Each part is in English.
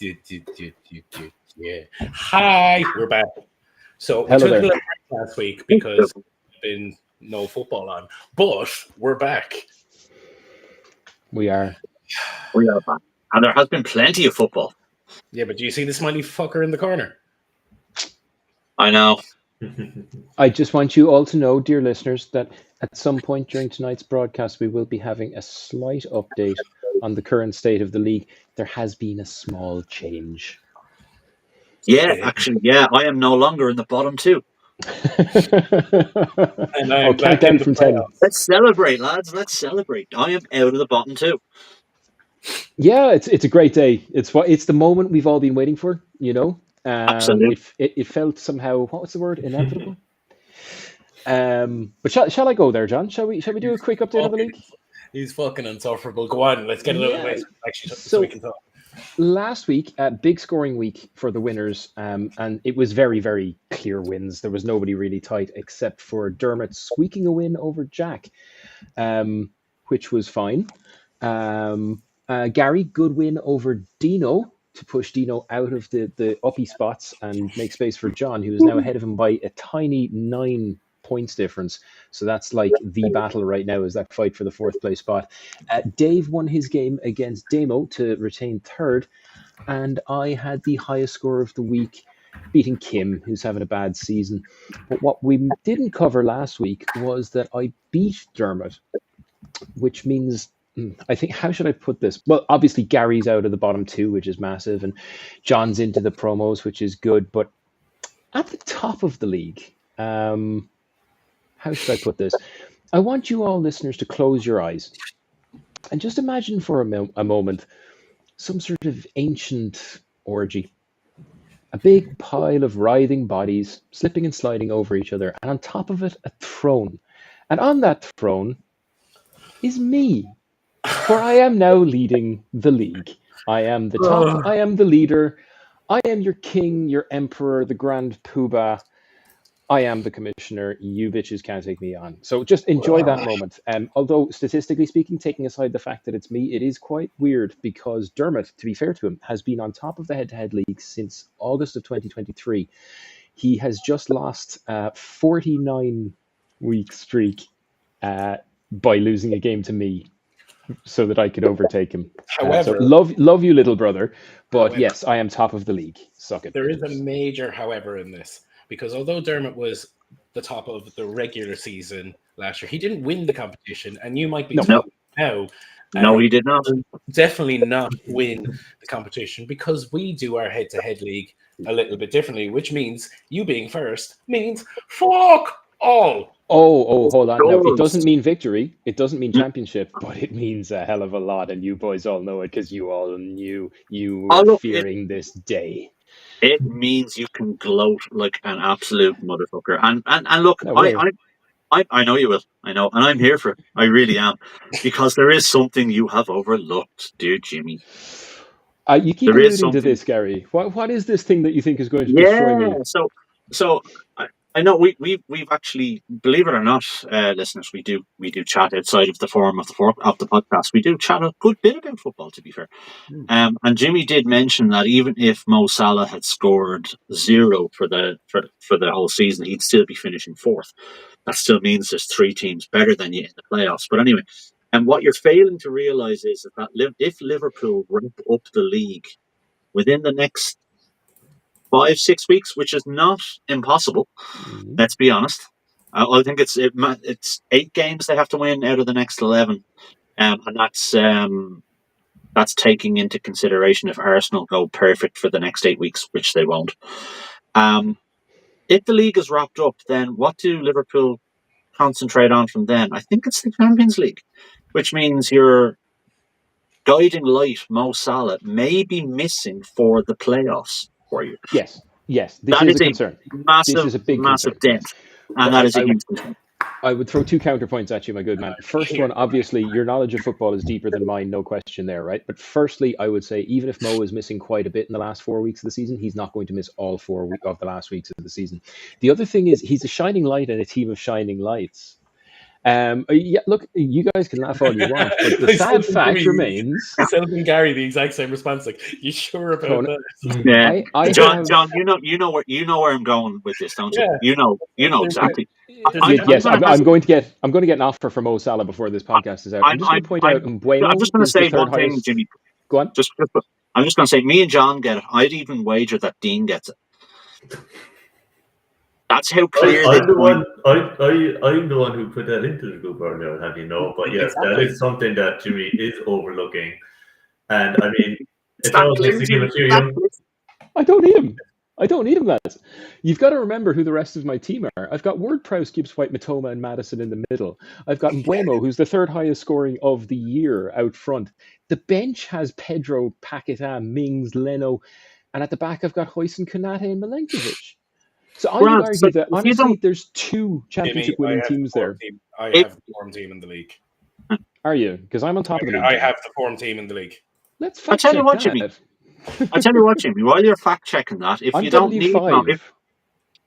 Yeah. Hi, we're back. So we Hello took a there. little break last week because there's been no football on, but we're back. We are. We are back. And there has been plenty of football. Yeah, but do you see the smiley fucker in the corner? I know. I just want you all to know, dear listeners, that at some point during tonight's broadcast, we will be having a slight update on the current state of the league. There has been a small change. Yeah, actually, yeah. I am no longer in the bottom two. And I'm Oh, back count down in the from 10. playoffs. Let's celebrate, lads. Let's celebrate. I am out of the bottom two. Yeah, it's a great day. It's the moment we've all been waiting for, you know. Absolutely. It felt somehow, what was the word? Inevitable. But shall I go there, John? Shall we do a quick update on the league? He's fucking insufferable. Go on, let's get it out of the way actually, so we can talk. Last week, big scoring week for the winners, and it was very, very clear wins. There was nobody really tight except for Dermot squeaking a win over Jack, which was fine. Gary, good win over Dino to push Dino out of the uppy spots and make space for John, who is now ahead of him by a tiny 9 points difference. So that's like the battle right now, is that fight for the fourth place spot. Dave won his game against Damo to retain third, and I had the highest score of the week, beating Kim, who's having a bad season. But what we didn't cover last week was that I beat Dermot, which means, I think, how should I put this? Well, obviously Gary's out of the bottom two, which is massive, and John's into the promos, which is good. But at the top of the league, how should I put this? I want you all listeners to close your eyes and just imagine for a moment some sort of ancient orgy. A big pile of writhing bodies slipping and sliding over each other, and on top of it, a throne. And on that throne is me, for I am now leading the league. I am the top, I am the leader, I am your king, your emperor, the grand poobah. I am the commissioner. You bitches can't take me on. So just enjoy that moment. Although, statistically speaking, taking aside the fact that it's me, it is quite weird because Dermot, to be fair to him, has been on top of the head-to-head league since August of 2023. He has just lost a 49-week streak by losing a game to me so that I could overtake him. However, so love you, little brother. But yes, I am top of the league. Suck it. There is a major however in this. Because although Dermot was the top of the regular season last year, he didn't win the competition, and you might be top now. No, he did not. Definitely not win the competition because we do our head-to-head league a little bit differently, which means you being first means fuck all. Oh, hold on. Now, it doesn't mean victory. It doesn't mean championship, but it means a hell of a lot, and you boys all know it because you all knew you were fearing this day. It means you can gloat like an absolute motherfucker. And look, I know you will. I know. And I'm here for it. I really am. Because there is something you have overlooked, dear Jimmy. You keep alluding to this, Gary. What is this thing that you think is going to destroy me? So I know we've actually, believe it or not, listeners, we do chat outside of the forum of the podcast. We do chat a good bit about football, to be fair. And Jimmy did mention that even if Mo Salah had scored 0 for the whole season, he'd still be finishing fourth. That still means there's 3 teams better than you in the playoffs. But anyway, and what you're failing to realise is that if Liverpool ramp up the league within the next 5-6 weeks, which is not impossible. Let's be honest. I think it's 8 games they have to win out of the next 11, and that's taking into consideration if Arsenal go perfect for the next 8 weeks, which they won't. If the league is wrapped up, then what do Liverpool concentrate on from then? I think it's the Champions League, which means your guiding light, Mo Salah, may be missing for the playoffs for you. Yes. This is a concern. This is a big massive dent. Yes. And that is a huge concern. I would throw 2 counterpoints at you, my good man. First one, obviously, your knowledge of football is deeper than mine, no question there, right? But firstly, I would say even if Mo is missing quite a bit in the last 4 weeks of the season, he's not going to miss all 4 of the last weeks of the season. The other thing is he's a shining light in a team of shining lights. Yeah, look, you guys can laugh all you want, but the sad fact remains. Myself and Gary, the exact same response. Like, you sure about Conan, that? Yeah, I John, have. John, you know where I'm going with this, don't you? Yeah. You know exactly. Yes, gonna I'm going to get an offer from Mo Salah before this podcast is out. I'm just going to point out I'm just Mbuemo going to is the say third one thing, highest. Jimmy. Go on. I'm just going to say, me and John get it. I'd even wager that Dean gets it. That's how clear I'm the one. I'm the one who put that into the group earlier, have you know? But yes, Exactly. that is something that Jimmy is overlooking. And I mean, it's that always nice to give a few young. I don't need him, lads. You've got to remember who the rest of my team are. I've got Ward-Prowse, Gibbs White, Matoma, and Madison in the middle. I've got Mbuemo, who's the third highest scoring of the year out front. The bench has Pedro, Paquetá, Mings, Leno, and at the back I've got Huijsen, Konate, and Milenkovic. So I would argue that honestly, there's two championship-winning teams there. I have the form team in the league. Are you? Because I'm on top of the league. I have the form team in the league. Let's I'll tell you what, that. Jimmy. I'll tell you what, Jimmy. While you're fact checking that, if I'm you don't need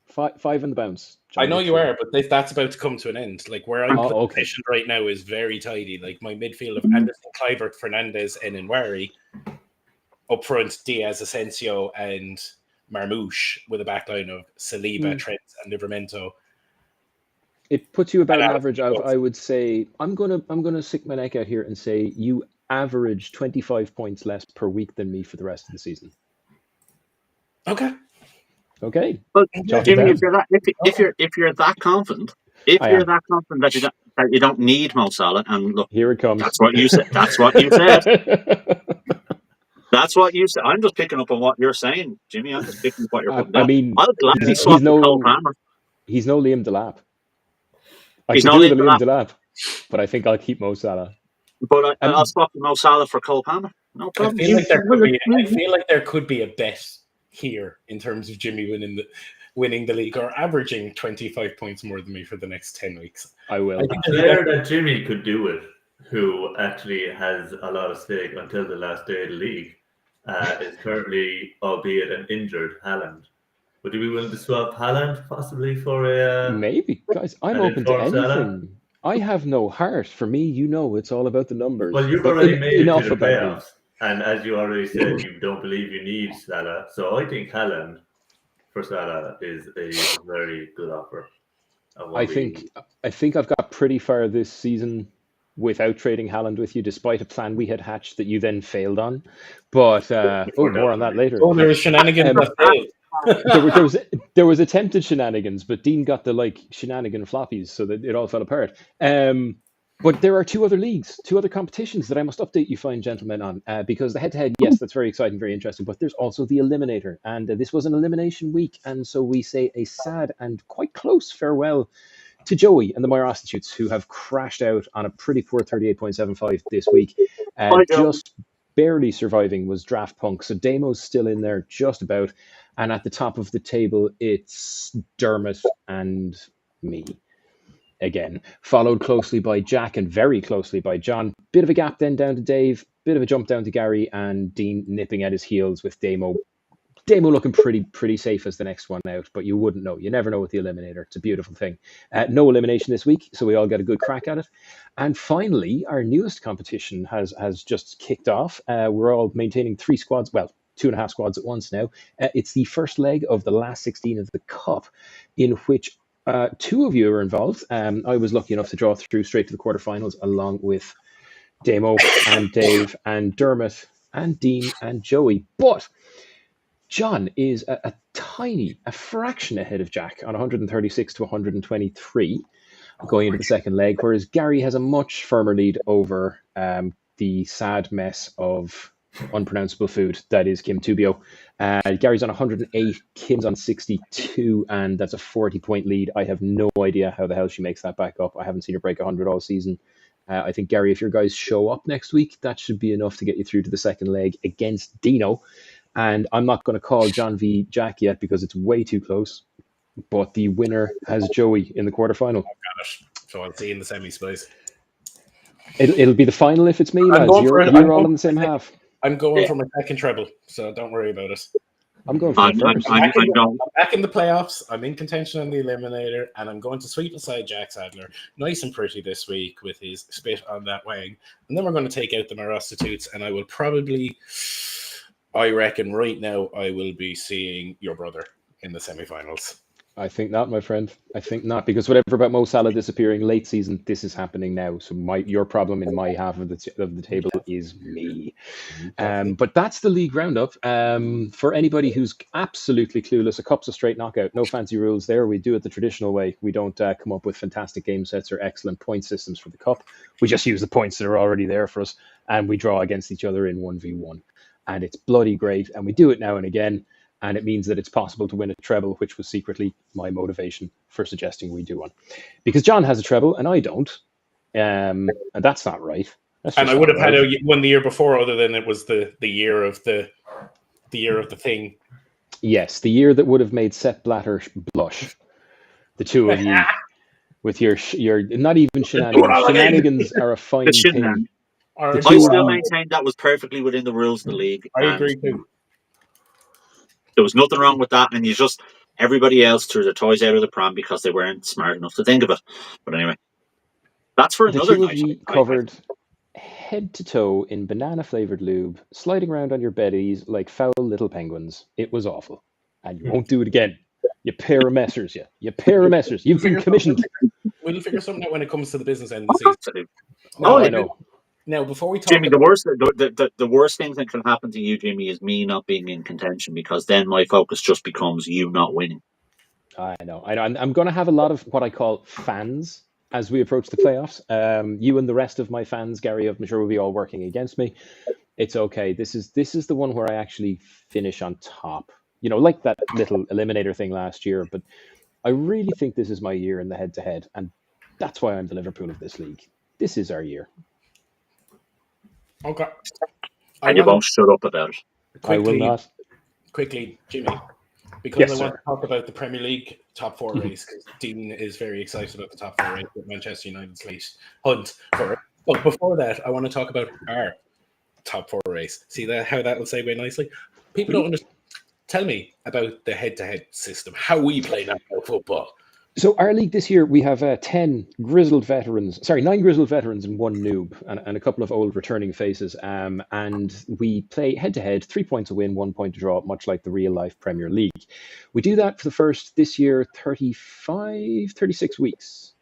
five in the bounce. I know you are, but that's about to come to an end. Like where I'm positioned right now is very tidy. Like my midfield of Anderson, Kluivert, Fernandez, and Nwari. Up front, Diaz, Asensio, and Marmouche with a backline of Saliba, Trent, and Livramento. It puts you about an average of, I would say, I'm gonna stick my neck out here and say you average 25 points less per week than me for the rest of the season. Okay. But Jimmy, if you're that confident, that you don't need Mo Salah, and look, here it comes. That's what you said. That's what you said. I'm just picking up on what you're saying, Jimmy. I'm just picking up what you're putting down. I mean, I'll gladly swap with Cole Palmer. He's no Liam Delap. I could do the Liam Delap, but I think I'll keep Mo Salah. But I'll swap Mo Salah for Cole Palmer. No problem. I feel like there could be a bet here in terms of Jimmy winning the league or averaging 25 points more than me for the next 10 weeks. I will. A player that Jimmy could do it, who actually has a lot of stake until the last day of the league, is currently, albeit an injured, Haaland. Would you be willing to swap Haaland possibly for a... Maybe. Guys, I'm open to anything. Salah? I have no heart. For me, it's all about the numbers. Well, you've already made it to the playoffs. And as you already said, you don't believe you need Salah. So I think Haaland for Salah is a very good offer. I think I've got pretty far this season without trading Haaland with you, despite a plan we had hatched that you then failed on. But more on that later. Oh, there was shenanigans that failed. there was attempted shenanigans, but Dean got the shenanigan floppies, so that it all fell apart. But there are two other competitions that I must update you fine gentlemen on, because the head-to-head, yes, that's very exciting, very interesting, but there's also the Eliminator, and this was an elimination week, and so we say a sad and quite close farewell to Joey and the Myrostitutes, who have crashed out on a pretty poor 38.75 this week. Just barely surviving was Draft Punk, so Damo's still in there just about, and at the top of the table, it's Dermot and me. Again, followed closely by Jack and very closely by John. Bit of a gap then down to Dave, bit of a jump down to Gary, and Dean nipping at his heels with Damo. Damo looking pretty safe as the next one out, but you wouldn't know. You never know with the Eliminator. It's a beautiful thing. No elimination this week, so we all get a good crack at it. And finally, our newest competition has just kicked off. We're all maintaining 3 squads, well, 2.5 squads at once now. It's the first leg of the last 16 of the Cup, in which 2 of you are involved. I was lucky enough to draw through straight to the quarterfinals along with Damo and Dave and Dermot and Dean and Joey. But John is a fraction ahead of Jack on 136 to 123 going into the second leg, whereas Gary has a much firmer lead over the sad mess of unpronounceable food that is Kim Tubio. Gary's on 108, Kim's on 62, and that's a 40-point lead. I have no idea how the hell she makes that back up. I haven't seen her break 100 all season. I think, Gary, if your guys show up next week, that should be enough to get you through to the second leg against Dino. And I'm not going to call John v. Jack yet because it's way too close. But the winner has Joey in the quarterfinal. I've got it. So I'll see you in the semis, please. It'll be the final if it's me, lads. You're all in the same half. I'm going for my second treble, so don't worry about it. I'm going for I'm first. going. I'm back in the playoffs. I'm in contention on the Eliminator, and I'm going to sweep aside Jack Sadler, nice and pretty this week with his spit on that wang. And then we're going to take out the Marostitutes, and I will probably, I reckon right now, I will be seeing your brother in the semifinals. I think not, my friend. I think not, because whatever about Mo Salah disappearing late season, this is happening now. So your problem in my half of the table is me. But that's the league roundup. For anybody who's absolutely clueless, a cup's a straight knockout. No fancy rules there. We do it the traditional way. We don't come up with fantastic game sets or excellent point systems for the cup. We just use the points that are already there for us, and we draw against each other in 1v1. And it's bloody great. And we do it now and again. And it means that it's possible to win a treble, which was secretly my motivation for suggesting we do one. Because John has a treble and I don't. And that's not right. And I would have had one the year before, other than it was the year of the thing. Yes, the year that would have made Sepp Blatter blush. The two of you with your not even shenanigans. Shenanigans are a fine thing. I still maintain that was perfectly within the rules of the league. I agree too. There was nothing wrong with that, and everybody else threw their toys out of the pram because they weren't smart enough to think of it. But anyway, that's for another night. The two of you covered head to toe in banana-flavored lube, sliding around on your beddies like foul little penguins. It was awful. And you won't do it again. You pair of messers, you pair of messers. You've been commissioned. We'll figure something out when it comes to the business end of the season. I know. Now, before we talk, Jimmy, the worst thing that can happen to you, Jimmy, is me not being in contention, because then my focus just becomes you not winning. I know. I'm going to have a lot of what I call fans as we approach the playoffs. You and the rest of my fans, Gary, I'm sure will be all working against me. It's okay. This is the one where I actually finish on top. You know, like that little eliminator thing last year. But I really think this is my year in the head-to-head, and that's why I'm the Liverpool of this league. This is our year. Okay. And you won't shut up about it. I will not. Quickly, Jimmy, because I want to talk about the Premier League top four race, because Dean is very excited about the top four race with Manchester United's late hunt for it. But before that, I want to talk about our top four race. See how that will segue nicely? People don't understand. Tell me about the head-to-head system, how we play now football. So our league this year, we have 9 grizzled veterans and 1 noob, and a couple of old returning faces. And we play head-to-head, 3 points a win, 1 point to draw, much like the real-life Premier League. We do that for the first, this year, 36 weeks,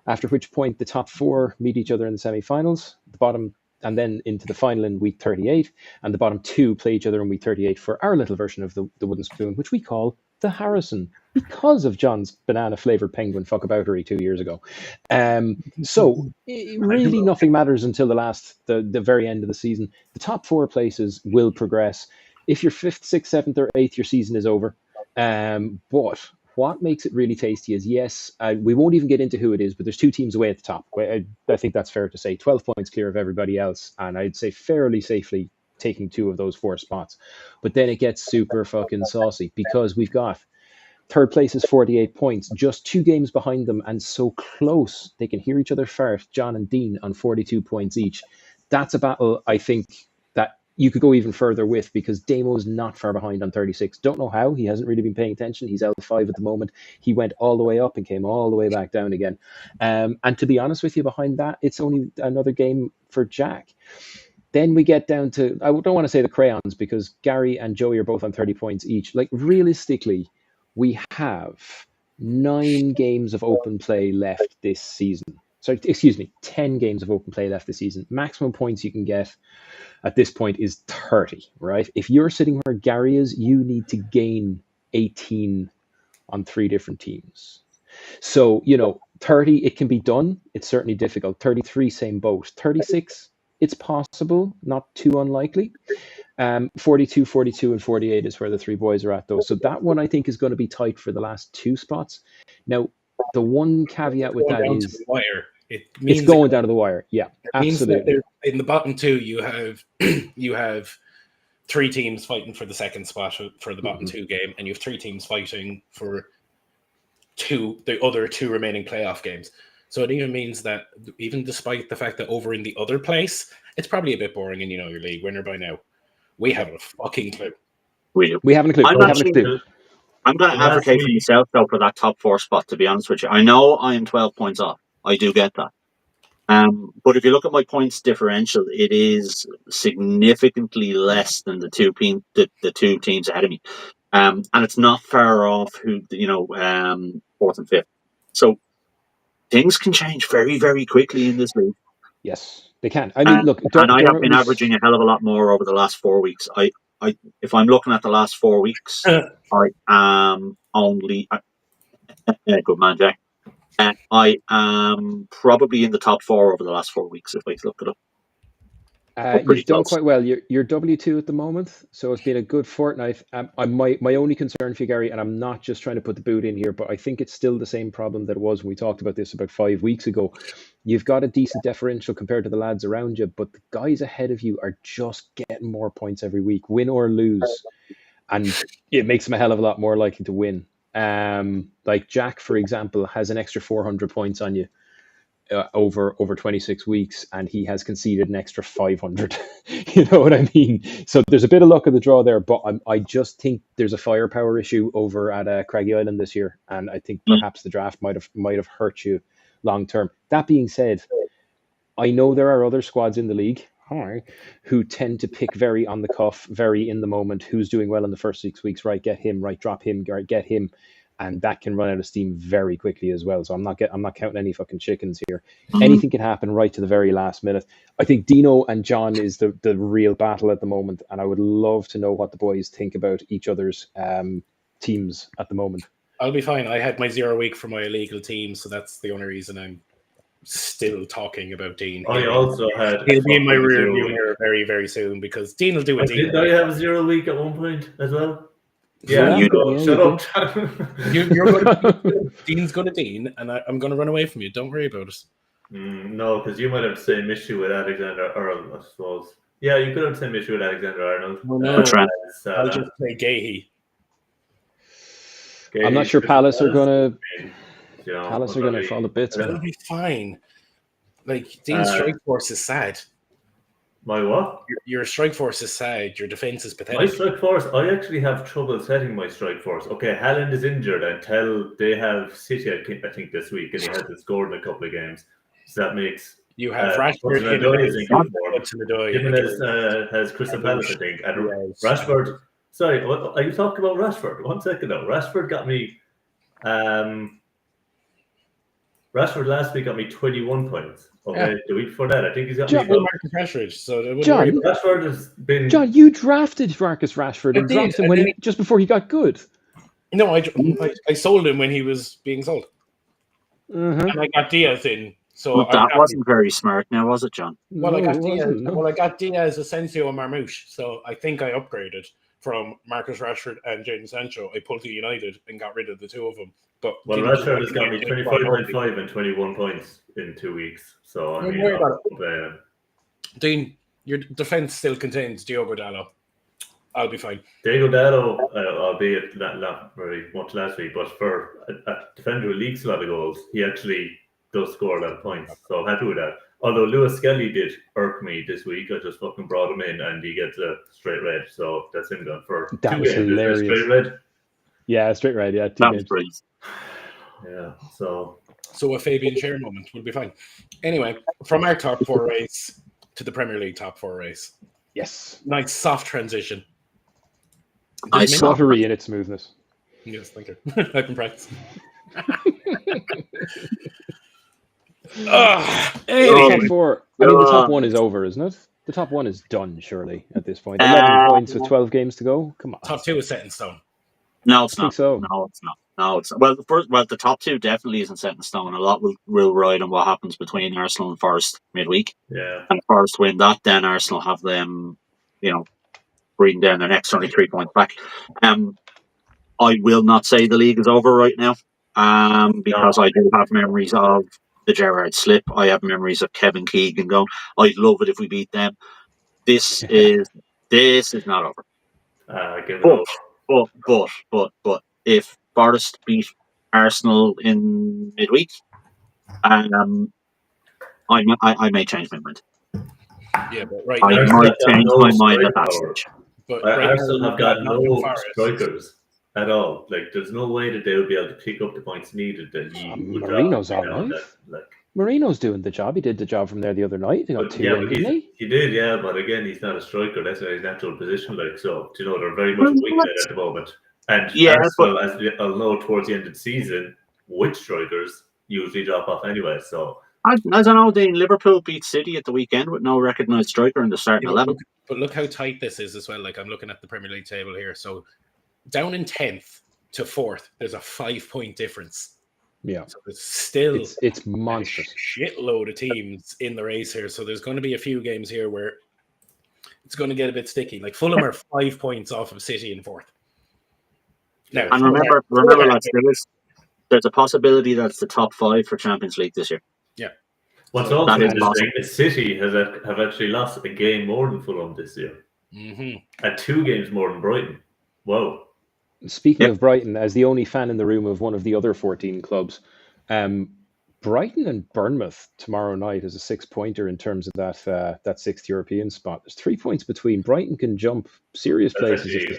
after which point the top 4 meet each other in the semi-finals, the bottom, and then into the final in week 38, and the bottom 2 play each other in week 38 for our little version of the wooden spoon, which we call the Harrison, because of John's banana-flavored penguin fuckaboutery 2 years ago. So really nothing matters until the very end of the season. The top 4 places will progress. If you're 5th, 6th, 7th, or 8th, your season is over. But what makes it really tasty is, yes, we won't even get into who it is, but there's 2 teams away at the top. I think that's fair to say. 12 points clear of everybody else, and I'd say fairly safely taking 2 of those 4 spots. But then it gets super fucking saucy, because we've got third place is 48 points, just 2 games behind them, and so close they can hear each other fart, John and Dean on 42 points each. That's a battle I think that you could go even further with, because Damo's not far behind on 36. Don't know how. He hasn't really been paying attention. He's L5 at the moment. He went all the way up and came all the way back down again. And to be honest with you, behind that, it's only another game for Jack. Then we get down to, I don't want to say the crayons, because Gary and Joey are both on 30 points each. Like, realistically, we have 9 games of open play left this season. 10 games of open play left this season. Maximum points you can get at this point is 30, right? If you're sitting where Gary is, you need to gain 18 on 3 different teams. So, 30, it can be done. It's certainly difficult. 33, same boat. 36, it's possible, not too unlikely. 42, 42, and 48 is where the 3 boys are at, though. So that one, I think, is going to be tight for the last 2 spots. Now, the one caveat with that is it's going down to the wire. Yeah, absolutely. In the bottom 2, you have 3 teams fighting for the second spot for the bottom 2 game, and you have 3 teams fighting for the other 2 remaining playoff games. So it even means that, even despite the fact that over in the other place, it's probably a bit boring and you know your league winner by now. We have a fucking clue. We do. We haven't a clue. I'm going to Last advocate for week- myself, though, for that top 4 spot, to be honest with you. I know I am 12 points off. I do get that. But if you look at my points differential, it is significantly less than the two teams ahead of me. And it's not far off fourth and fifth. So things can change very, very quickly in this league. Yes, they can. I mean, look, and I have been averaging a hell of a lot more over the last 4 weeks. If I'm looking at the last 4 weeks, I am only good man, Jack. I am probably in the top 4 over the last 4 weeks if I look it up. You've done quite well. You're W2 at the moment, so it's been a good fortnight. My only concern for you, Gary, and I'm not just trying to put the boot in here, but I think it's still the same problem that it was when we talked about this about 5 weeks ago. You've got a decent differential compared to the lads around you, but the guys ahead of you are just getting more points every week, win or lose, and it makes them a hell of a lot more likely to win. Like Jack, for example, has an extra 400 points on you. Over 26 weeks, and he has conceded an extra 500. You know what I mean? So there's a bit of luck of the draw there, but I just think there's a firepower issue over at Craggy Island this year, and I think perhaps the draft might have hurt you long term. That being said, I know there are other squads in the league who tend to pick very on the cuff, very in the moment, who's doing well in the first 6 weeks, right, get him, right, drop him, right, get him. And that can run out of steam very quickly as well. So I'm not counting any fucking chickens here. Anything can happen right to the very last minute. I think Dino and John is the real battle at the moment, and I would love to know what the boys think about each other's teams at the moment. I'll be fine. I had my 0 week for my illegal team, so that's the only reason I'm still talking about Dean. I also had. He'll be in my rear view mirror very, very soon because Dean will do it. Did I have a 0 week at one point as well? Yeah, you do. Shut up. Dean's going to Dean, and I'm going to run away from you. Don't worry about it. No, because you might have the same issue with Alexander Arnold, I suppose. Yeah, you could have the same issue with Alexander Arnold. Oh, no, I'll just play Gahey. I'm not sure Palace are going to fall to bits. It'll be fine. Like, Dean's strike force is sad. My what? Your strike force is sad. Your defense is pathetic. My strike force, I actually have trouble setting my strike force. Okay, Haaland is injured until they have City, I think this week, and he hasn't scored in a couple of games. So that makes... You have Rashford, Jimenez has Crystal Palace, I think. And Rashford... Sorry, are you talking about Rashford? 1 second now. Rashford got me... Rashford last week got me 21 points. Okay, the week before that, I think he's got me. Marcus Rashford. So Rashford has been. John, you drafted Marcus Rashford and dropped him just before he got good. No, I sold him when he was being sold, and I got Diaz in. So that wasn't very smart, now was it, John? Well, I got Diaz. Well, I got Diaz, Asensio, and Marmouche. So I think I upgraded from Marcus Rashford and Jadon Sancho. I pulled to United and got rid of the two of them. But Rashford has got me 25.5 and 21 points in 2 weeks. So I mean, Dean, your defense still contains Diogo Dalot. I'll be fine. Diogo Dalot, albeit not very much last week, but for a defender who leaks a lot of goals, he actually does score a lot of points. So I'm happy with that. Although Lewis Skelly did irk me this week, I just fucking brought him in and he gets a straight red. So that's him done for that 2 was games. Hilarious. Straight red. Yeah, straight red. Yeah, 2 games. Brilliant. Yeah, so a Fabian Schär moment will be fine. Anyway, from our top 4 race to the Premier League top 4 race. Yes. Nice soft transition. Nice slottery in its smoothness. Yes, thank you. I've been practicing. The top 1 is over, isn't it? The top 1 is done, surely, at this point. 11 points with 12 games to go. Come on. Top 2 is set in stone. No, it's not. So. No, it's not. No, it's well. The top 2 definitely isn't set in stone. A lot will ride on what happens between Arsenal and Forest midweek. Yeah, and if Forest win that, then Arsenal have them, breathing down their necks, only 3 points back. I will not say the league is over right now, because I do have memories of the Gerrard slip. I have memories of Kevin Keegan going, "I'd love it if we beat them." This is not over. But if Forest beat Arsenal in midweek, I may change my mind. Yeah, but right I now, might change my mind at that stage. But Arsenal have got no Forest. strikers at all. Like, there's no way that they would be able to pick up the points needed that Marino's all right. Marino's doing the job. He did the job from there the other night. He got 2 in, didn't he? He did, yeah. But again, he's not a striker. That's not his natural position. Like, so, they're very much weak at the moment. And Arsenal, as I'll know towards the end of the season, with strikers usually drop off anyway. So I don't know. Liverpool beat City at the weekend with no recognised striker in the starting 11. But look how tight this is as well. Like, I'm looking at the Premier League table here. So down in 10th to 4th, there's a 5-point difference. Yeah. So it's still it's monstrous. A shitload of teams in the race here. So there's going to be a few games here where it's going to get a bit sticky. Like Fulham are 5 points off of City in 4th. Now, and remember, lads, there's a possibility that's the top 5 for Champions League this year. Yeah. What's also interesting is City have actually lost a game more than Fulham this year. Mm-hmm. At 2 games more than Brighton. Whoa. Speaking of Brighton, as the only fan in the room of one of the other 14 clubs, Brighton and Bournemouth tomorrow night is a 6-pointer in terms of that 6th European spot. There's 3 points between. Brighton can jump serious places.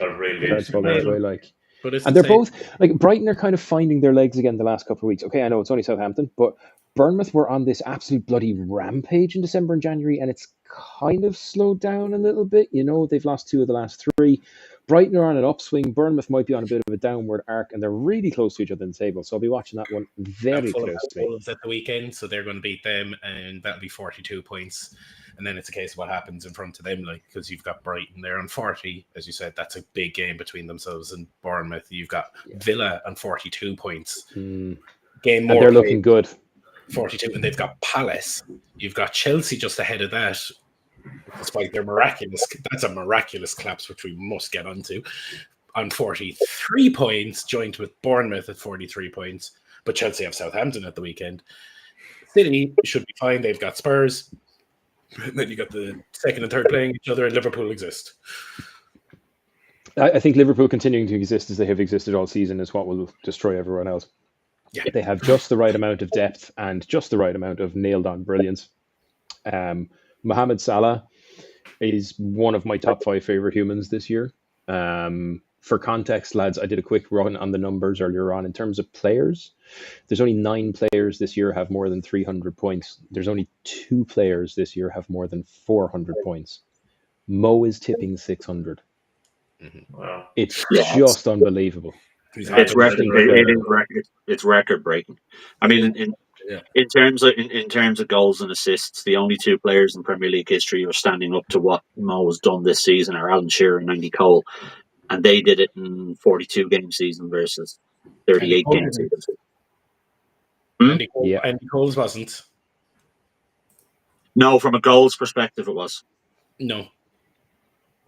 And they're both like Brighton are kind of finding their legs again the last couple of weeks. Okay, I know it's only Southampton, but Bournemouth were on this absolute bloody rampage in December and January, and it's kind of slowed down a little bit. They've lost 2 of the last 3. Brighton are on an upswing. Bournemouth might be on a bit of a downward arc, and they're really close to each other in the table. So I'll be watching that one very closely. Wolves at the weekend, so they're going to beat them, and that'll be 42 points. And then it's a case of what happens in front of them, like because you've got Brighton there on 40, as you said, that's a big game between themselves and Bournemouth. You've got Villa on 42 points. Game more. And they're looking good. 42, and they've got Palace. You've got Chelsea just ahead of that. Despite their that's a miraculous collapse, which we must get onto, on 43 points, joined with Bournemouth at 43 points. But Chelsea have Southampton at the weekend. City should be fine. They've got Spurs. And then you got the second and third playing each other, and Liverpool exist. I think Liverpool continuing to exist as they have existed all season is what will destroy everyone else. Yeah. They have just the right amount of depth and just the right amount of nailed-on brilliance. Mohamed Salah is one of my top 5 favorite humans this year. For context, lads, I did a quick run on the numbers earlier on. In terms of players, there's only 9 players this year have more than 300 points. There's only 2 players this year have more than 400 points. Mo is tipping 600. Mm-hmm. Wow. It's just unbelievable. It's record breaking. I mean, in terms of goals and assists, the only 2 players in Premier League history who are standing up to what Mo has done this season are Alan Shearer and Andy Cole, and they did it in 42 game season versus 38 game season. Andy Cole's wasn't. No, from a goals perspective, it was. No.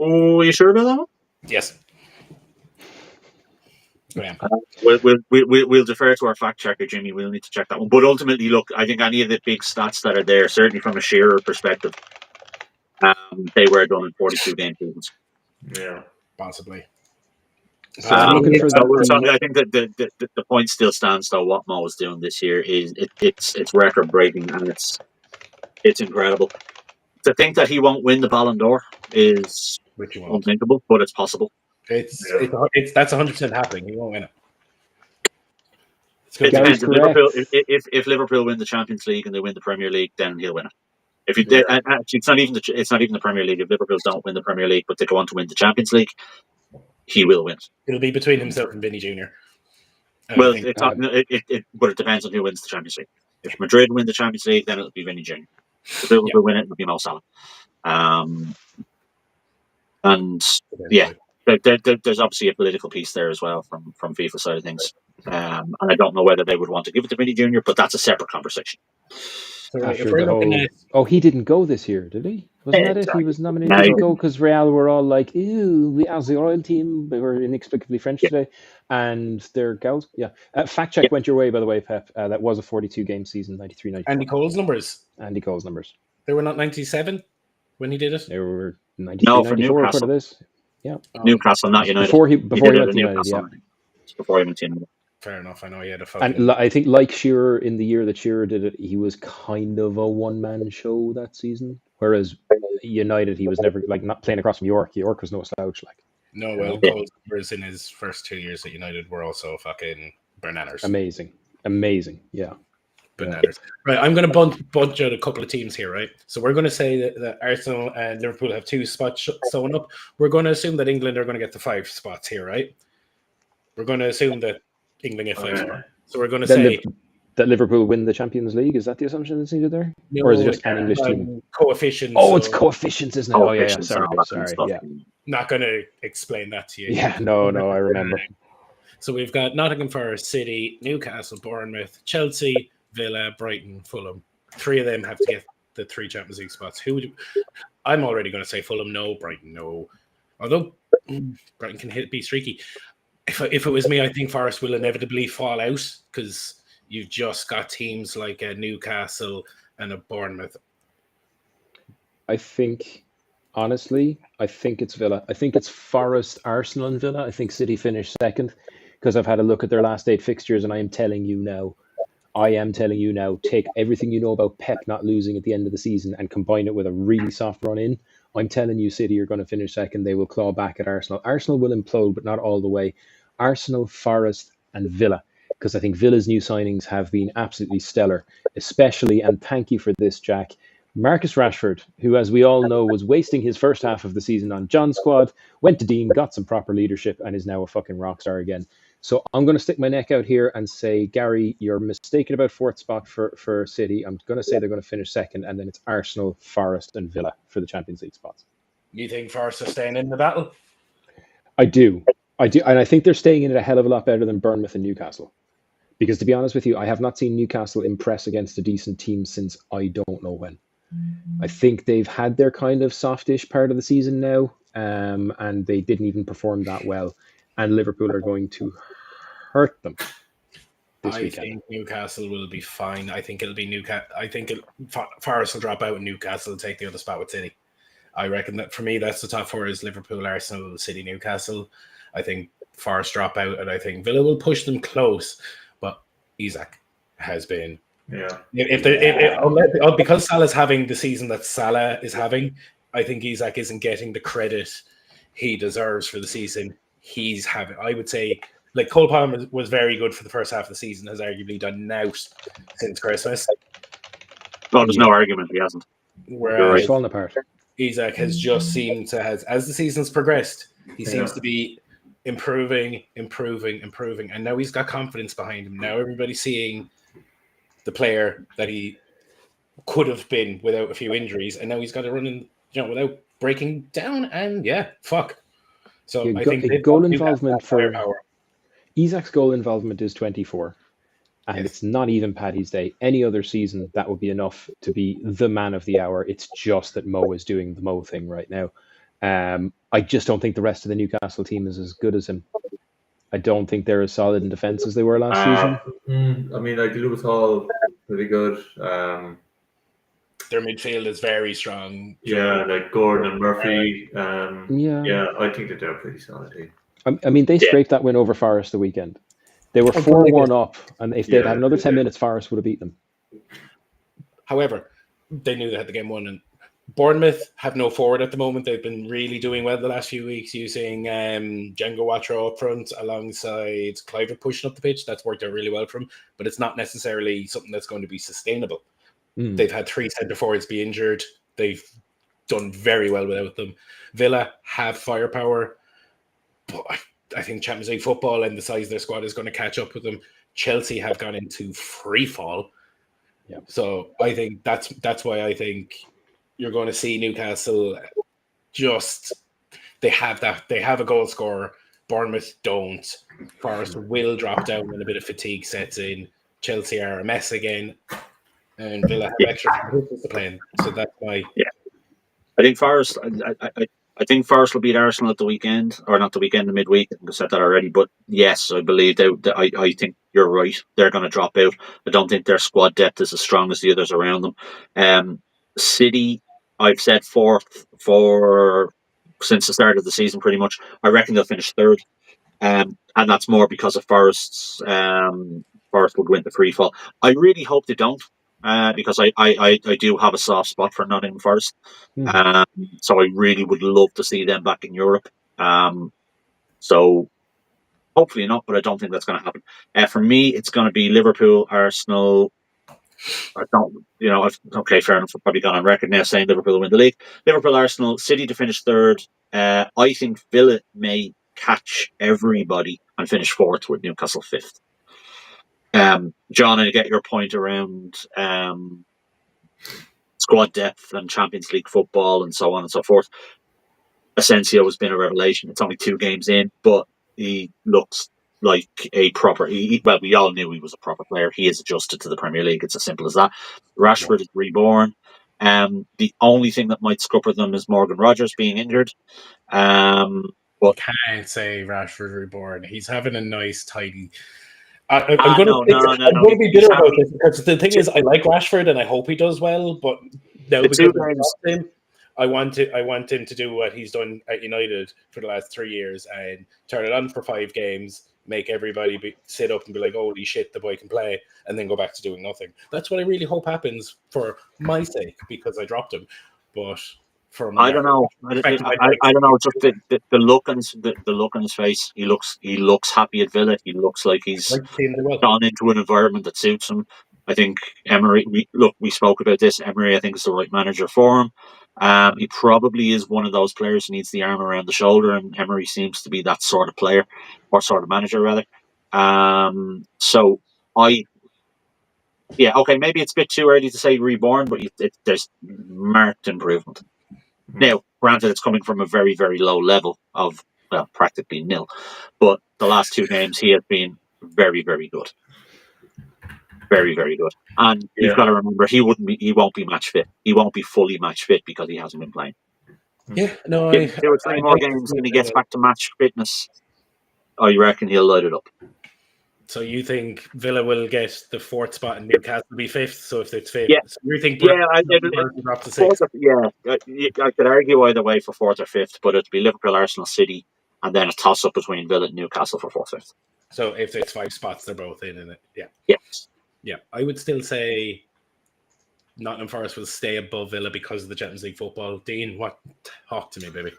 Oh, are you sure about that one? Yes. We'll defer to our fact checker, Jimmy. We'll need to check that one. But ultimately, look, I think any of the big stats that are there, certainly from a Shearer perspective, they were done in 42 game seasons. Yeah, possibly. I think that the point still stands, though. What Mo is doing this year is it's record breaking, and it's incredible. To think that he won't win the Ballon d'Or is unthinkable, but it's possible. That's 100% happening. He won't win it. It depends. If Liverpool win the Champions League and they win the Premier League, then he'll win it. If it's not even the Premier League. If Liverpool don't win the Premier League, but they go on to win the Champions League, he will win it. It'll be between himself and Vinny Jr. But it depends on who wins the Champions League. If Madrid win the Champions League, then it'll be Vinny Jr. If Liverpool win it, it'll be Mo Salah. There's obviously a political piece there as well from FIFA side of things. And I don't know whether they would want to give it to Vinny Jr., but that's a separate conversation. He didn't go this year, did he? Wasn't that it? He was nominated to go because Real were all like, ew, we as the royal team, they were inexplicably French today. And their gals, fact check went your way, by the way, Pep. That was a 42-game season, 93-94. Andy Cole's numbers. They were not 97 when he did it? They were 93-94 according to this. Yeah. Newcastle, not United. Before he went to United, Before he went to United. Fair enough. I know he had a and I think, like Shearer, in the year that Shearer did it, he was kind of a one-man show that season. Whereas United, he was never like not playing across from York. York was no slouch. Like no, well, Cole's numbers in his first 2 years at United were also fucking bananas. Amazing, yeah. Bananas. Right, I'm going to bunch out a couple of teams here, right? So we're going to say that Arsenal and Liverpool have 2 spots sewn up. We're going to assume that England are going to get the 5 spots here, right? We're going to assume that England get 5 spots. So we're going to say that Liverpool win the Champions League. Is that the assumption that's needed there? No, or is it just an English team? Coefficients. Oh, it's coefficients, isn't it? Oh, yeah. Sorry. Yeah. Not going to explain that to you. Yeah, no, I remember. So we've got Nottingham Forest, City, Newcastle, Bournemouth, Chelsea, Villa, Brighton, Fulham. 3 of them have to get the 3 Champions League spots. I'm already going to say Fulham, no. Brighton, no. Although Brighton can be streaky. If it was me, I think Forest will inevitably fall out because you've just got teams like Newcastle and a Bournemouth. I think, honestly, it's Villa. I think it's Forest, Arsenal, and Villa. I think City finished second because I've had a look at their last 8 fixtures, and I am telling you now, take everything you know about Pep not losing at the end of the season and combine it with a really soft run in. I'm telling you, City are going to finish second. They will claw back at Arsenal. Arsenal will implode, but not all the way. Arsenal, Forest, and Villa, because I think Villa's new signings have been absolutely stellar, especially, and thank you for this, Jack, Marcus Rashford, who, as we all know, was wasting his first half of the season on John's squad, went to Dean, got some proper leadership, and is now a fucking rock star again. So I'm going to stick my neck out here and say, Gary, you're mistaken about 4th spot for City. I'm going to say they're going to finish second, and then it's Arsenal, Forest, and Villa for the Champions League spots. You think Forest are staying in the battle? I do. And I think they're staying in it a hell of a lot better than Bournemouth and Newcastle. Because to be honest with you, I have not seen Newcastle impress against a decent team since I don't know when. I think they've had their kind of softish part of the season now, and they didn't even perform that well. And Liverpool are going to hurt them this weekend. I think Newcastle will be fine. I think it'll be Newcastle. I think Forest will drop out and Newcastle will take the other spot with City. I reckon that for me, that's the top 4 is Liverpool, Arsenal, City, Newcastle. I think Forest drop out, and I think Villa will push them close. But Isak has been, because Salah's having the season that Salah is having, I think Isak isn't getting the credit he deserves for the season he's having. I would say, like, Cole Palmer was very good for the first half of the season, has arguably done out since Christmas. Well, there's no argument he hasn't. Whereas he's fallen apart. Isak has just seemed to as the season's progressed, he seems to be improving, and now he's got confidence behind him. Now everybody's seeing the player that he could have been without a few injuries, and now he's got to run in, without breaking down. And so I think goal involvement for Isak's goal involvement is 24, and it's not even Paddy's Day. Any other season that would be enough to be the man of the hour. It's just that Mo is doing the Mo thing right now. I just don't think the rest of the Newcastle team is as good as him. I don't think they're as solid in defence as they were last season. I mean, like Lewis Hall, pretty good. Their midfield is very strong. Yeah, like Gordon and Murphy. I think that they're pretty solid. I mean, they scraped that win over Forest the weekend. They were 4-1 up, and if they'd had another 10 minutes, Forest would have beat them. However, they knew they had the game won, and Bournemouth have no forward at the moment. They've been really doing well the last few weeks, using Django Watro up front alongside Cliver pushing up the pitch. That's worked out really well for them, but it's not necessarily something that's going to be sustainable. They've had 3 centre forwards be injured. They've done very well without them. Villa have firepower, but I think Champions League football and the size of their squad is going to catch up with them. Chelsea have gone into free fall. Yeah. So I think that's why I think you're going to see Newcastle they have a goal scorer. Bournemouth don't. Forest will drop down when a bit of fatigue sets in. Chelsea are a mess again. And Villa have extra positions to play in. So that's why. Yeah. I think Forest I think Forest will beat Arsenal at the weekend, or not the weekend, the midweek. I think I said that already. But yes, I believe I think you're right. They're going to drop out. I don't think their squad depth is as strong as the others around them. City, I've said 4th since the start of the season, pretty much. I reckon they'll finish 3rd. And that's more because of Forest's Forest would win the free fall. I really hope they don't. because I do have a soft spot for Nottingham Forest. So I really would love to see them back in Europe. So hopefully not, but I don't think that's going to happen. For me, it's going to be Liverpool, Arsenal. I don't, okay, fair enough. I've probably gone on record now saying Liverpool will win the league. Liverpool, Arsenal, City to finish third. I think Villa may catch everybody and finish fourth with Newcastle fifth. John, I get your point around squad depth and Champions League football and so on and so forth. Asensio has been a revelation. It's only 2 games in, but he looks like a proper... well, we all knew he was a proper player. He is adjusted to the Premier League. It's as simple as that. Rashford is reborn. The only thing that might scupper them is Morgan Rogers being injured. But you can't say Rashford reborn. He's having a nice, tidy... I'm going to be bitter about this because the thing is, I like Rashford and I hope he does well, but now because I lost him, I want him to do what he's done at United for the last 3 years and turn it on for 5 games, make everybody sit up and be like, holy shit, the boy can play, and then go back to doing nothing. That's what I really hope happens for my sake, because I dropped him. But for my... I don't know. I don't know. Just the look on his face. He looks happy at Villa. He looks like he's gone into an environment that suits him. I think Emery. We spoke about this. Emery, I think, is the right manager for him. He probably is one of those players who needs the arm around the shoulder, and Emery seems to be that sort of player, or sort of manager rather. Maybe it's a bit too early to say reborn, but there's marked improvement. Now, granted, it's coming from a very, very low level of, well, practically nil. But the last 2 games, he has been very, very good. Very, very good. And you've got to remember, he won't be match fit. He won't be fully match fit because he hasn't been playing. Yeah, no, 2 or 3 more games when he gets back to match fitness. I reckon he'll light it up. So you think Villa will get the 4th spot and Newcastle will be 5th? So if it's 5th, so you think I drop to 6th? I could argue either way for 4th or 5th, but it'd be Liverpool, Arsenal, City, and then a toss-up between Villa and Newcastle for 4th, 5th. So if it's 5 spots, they're both in it. Yeah. Yes. Yeah. I would still say Nottingham Forest will stay above Villa because of the Champions League football. Dean, talk to me, baby.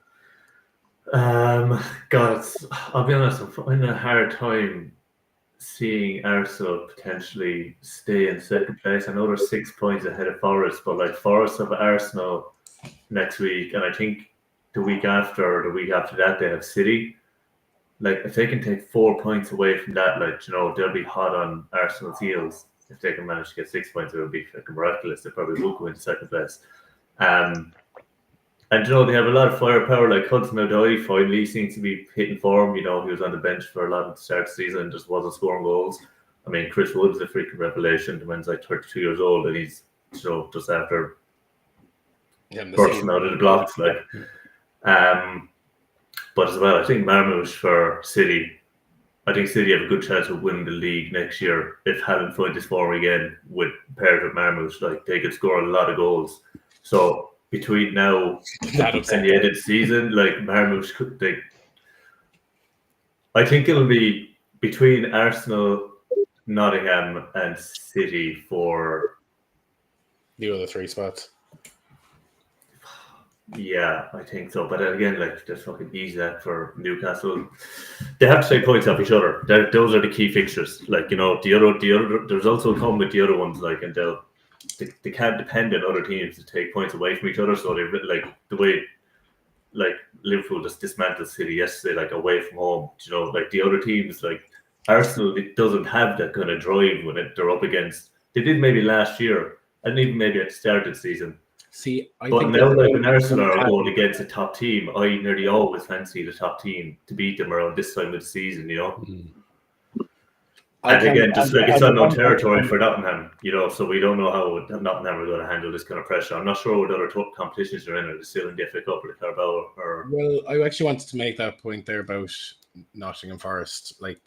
God, I'll be honest, I'm finding a hard time seeing Arsenal potentially stay in 2nd place. I know they're 6 points ahead of Forest, but Forest have Arsenal next week, and I think the week after or the week after that they have City. If they can take 4 points away from that, they'll be hot on Arsenal's heels. If they can manage to get 6 points, it would be fucking miraculous. They probably will go into 2nd place. And they have a lot of firepower. Hudson-Odoi finally seems to be hitting form. He was on the bench for a lot of the start of the season and just wasn't scoring goals. I mean, Chris Wood is a freaking revelation. The man's 32 years old and he's just after bursting out of the blocks. But as well, I think Marmoush for City. I think City have a good chance of winning the league next year if Haaland finds his form again paired with Marmoush. They could score a lot of goals. So between now and the end of the season, Marmoush could think. I think it'll be between Arsenal, Nottingham, and City for the other 3 spots. Yeah, I think so. But again, just fucking easy that for Newcastle. They have to take points off each other. Those are the key fixtures. The other, the results will come with the other ones. And they can't depend on other teams to take points away from each other. So they the way Liverpool just dismantled City yesterday, away from home. The other teams Arsenal, it doesn't have that kind of drive when they're up against. They did maybe last year, and even maybe at the start of the season. See, I but think now, when Arsenal are going against a top team, I nearly always fancy the top team to beat them around this time of the season, And again, just it's unknown territory for Nottingham, so we don't know how Nottingham are going to handle this kind of pressure. I'm not sure what other competitions they're in. Are they still in the FA Cup or the Carabao? Well, I actually wanted to make that point there about Nottingham Forest. They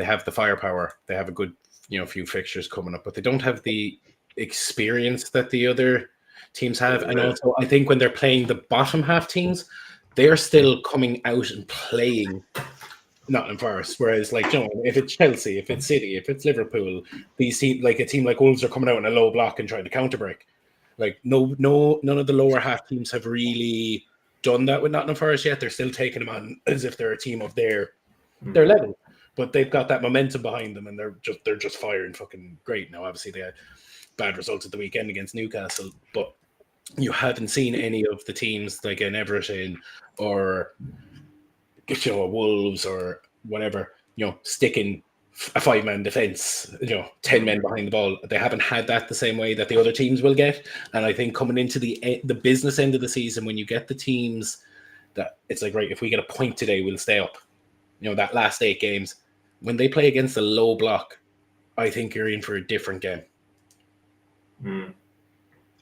have the firepower. They have a good, few fixtures coming up, but they don't have the experience that the other teams have. And also, I think when they're playing the bottom half teams, they're still coming out and playing Nottingham Forest. Whereas, like, you know, if it's Chelsea, if it's City, if it's Liverpool, these teams, like a team like Wolves, are coming out in a low block and trying to counter break. Like, none of the lower half teams have really done that with Nottingham Forest yet. They're still taking them on as if they're a team of their level, but they've got that momentum behind them, and they're just firing fucking great. Now, obviously, they had bad results at the weekend against Newcastle, but you haven't seen any of the teams like an Everton or, you know, Wolves or whatever, you know, sticking a 5-man defense, you know, 10 men behind the ball. They haven't had that the same way that the other teams will get. And I think coming into the business end of the season, when you get the teams that it's like, right, if we get a point today, we'll stay up. You know, that last 8 games, when they play against a low block, I think you're in for a different game.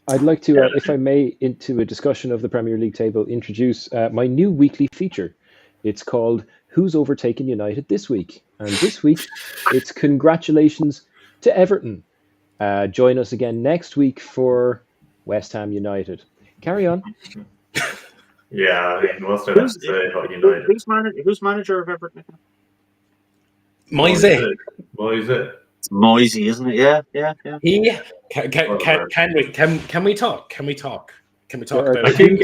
I'd like to, if I may, into a discussion of the Premier League table, introduce my new weekly feature. It's called Who's Overtaken United This Week? And this week, it's congratulations to Everton. Join us again next week for West Ham United. Carry on. Yeah, I mean, what's there to say about United? Who's manager of Everton? Moise. It's Moisey, isn't it? Yeah. Can we talk? Can we talk about I think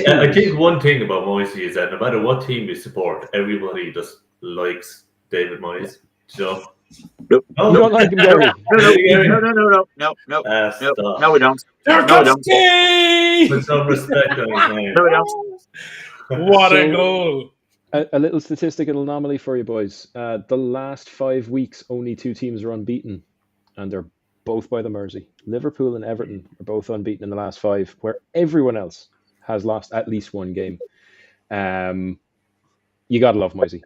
one thing about Moisey is that no matter what team you support, everybody just likes David Moyes. So nope. You don't like him, Gary? No. No, we don't. With some respect on his name. No, we don't. What a goal! A little statistical anomaly for you boys. The last 5 weeks, only 2 teams are unbeaten, and they're both by the Mersey. Liverpool and Everton are both unbeaten in the last 5, where everyone else has lost at least 1 game. You gotta love Moisey.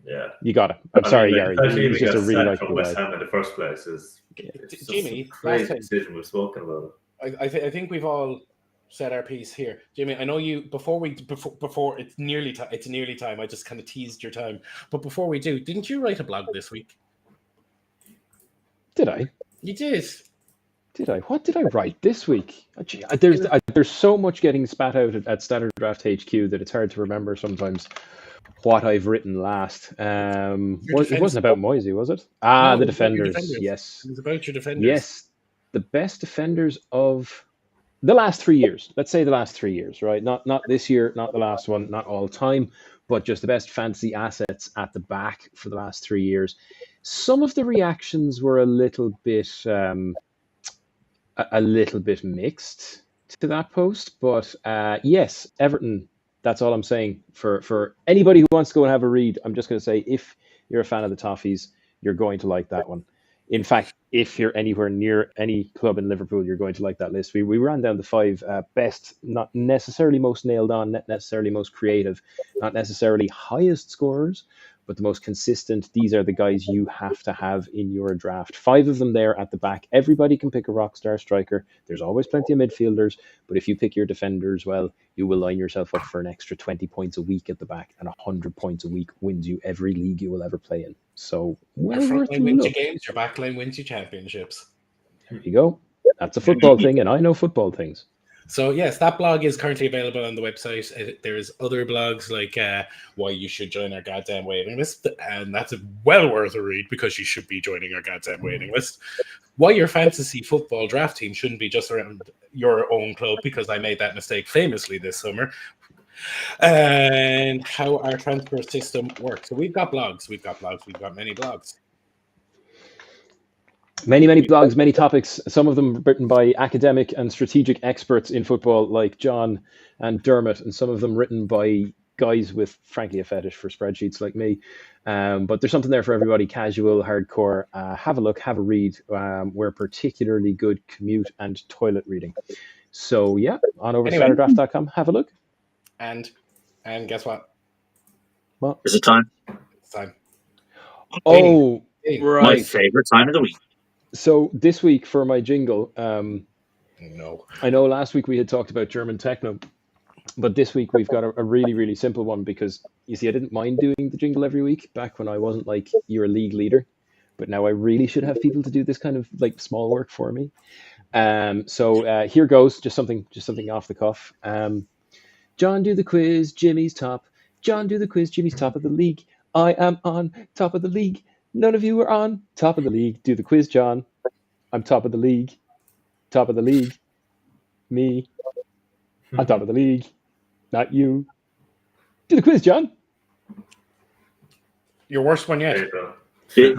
Yeah, you gotta. I'm sorry, Gary. He's just a really likable guy. West Ham in the first place is Jimmy. Crazy decision we've spoken about. I think we've all said our piece here, Jimmy. I know you before it's nearly time. I just kind of teased your time, but before we do, didn't you write a blog this week? Did I? You did. Did I? What did I write this week? There's so much getting spat out at Statr Draft HQ that it's hard to remember sometimes what I've written last. It wasn't about Moisey, was it? No, the defenders. Yes. It was about your defenders. Yes. The best defenders of the last 3 years. Let's say the last 3 years, right? Not this year, not the last one, not all time, but just the best fantasy assets at the back for the last 3 years. Some of the reactions were a little bit mixed to that post, but yes, Everton. That's all I'm saying. For anybody who wants to go and have a read, I'm just going to say, if you're a fan of the Toffees, you're going to like that one. In fact, if you're anywhere near any club in Liverpool, you're going to like that list. We ran down the 5 best, not necessarily most nailed on, not necessarily most creative, not necessarily highest scorers, but the most consistent. These are the guys you have to have in your draft. 5 of them there at the back. Everybody can pick a rock star striker. There's always plenty of midfielders, but if you pick your defenders well, you will line yourself up for an extra 20 points a week at the back, and 100 points a week wins you every league you will ever play in. So, your front line wins you games, your back line wins you championships. There you go. That's a football thing, and I know football things. So yes, that blog is currently available on the website. There's other blogs like why you should join our goddamn waiting list, and that's well worth a read because you should be joining our goddamn waiting list. Why your fantasy football draft team shouldn't be just around your own club, because I made that mistake famously this summer. And how our transfer system works. So we've got blogs. We've got many blogs. Many blogs, many topics, some of them written by academic and strategic experts in football like John and Dermot, and some of them written by guys with, frankly, a fetish for spreadsheets like me. But there's something there for everybody, casual, hardcore. Have a look, have a read. We're particularly good commute and toilet reading. So, yeah, on over to Statrdraft.com, have a look. And guess what? What? Is it time? It's time. Oh, right. My favorite time of the week. So this week for my jingle, no. I know last week we had talked about German techno, but this week we've got a really, really simple one, because you see, I didn't mind doing the jingle every week back when I wasn't like your league leader, but now I really should have people to do this kind of like small work for me. So here goes, just something off the cuff. John, do the quiz, Jimmy's top. John, do the quiz, Jimmy's top of the league. I am on top of the league. None of you are on top of the league. Do the quiz, John. I'm top of the league. Top of the league. Me. On top of the league. Not you. Do the quiz, John. Your worst one yet. You're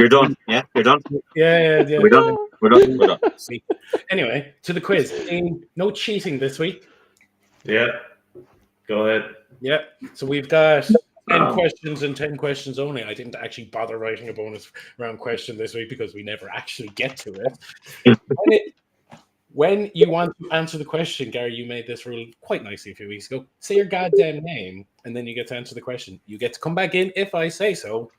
done. Yeah, you're done. Yeah. We're done. We're done. Anyway, to the quiz. No cheating this week. Yeah. Go ahead. Yeah. So we've got 10 questions and 10 questions only. I didn't actually bother writing a bonus round question this week because we never actually get to it. When you want to answer the question, Gary, you made this rule quite nicely a few weeks ago. Say your goddamn name, and then you get to answer the question. You get to come back in if I say so.